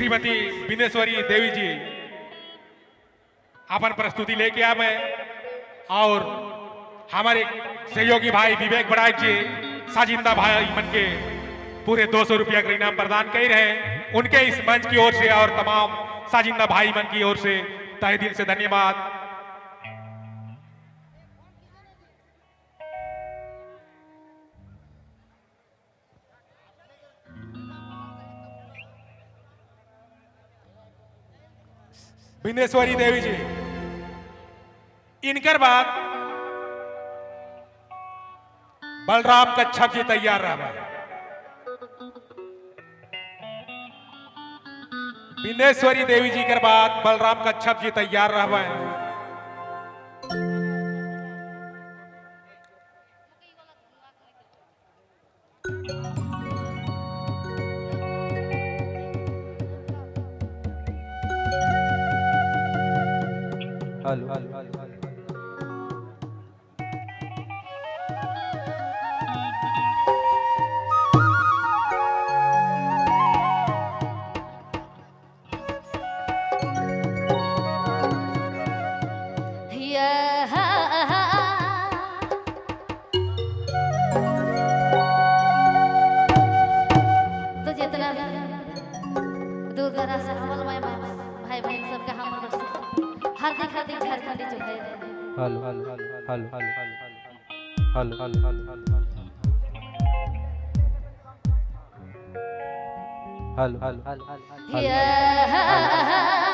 श्रीमती बिनेश्वरी देवी जी अपन प्रस्तुति लेके आ मैं और हमारे सहयोगी भाई विवेक बड़ाई जी साजिंदा भाई मन के पूरे 200 रुपया का इनाम प्रदान कर रहे हैं। उनके इस मंच की ओर से और तमाम साजिंदा भाई मन की ओर से तहे दिल से धन्यवाद। बिनेश्वरी देवी जी इनकर बात बलराम कच्छप जी तैयार रहा। बिनेश्वरी देवी जी कर बात बलराम कच्छप जी तैयार रहा। हेलो हेलो हेलो तो जितना दूर दराज से हमल भाई बहन सबके हमर से हार्दिक हार्दिक झारखंडी जो है hello hello hello hello hello hello hello hello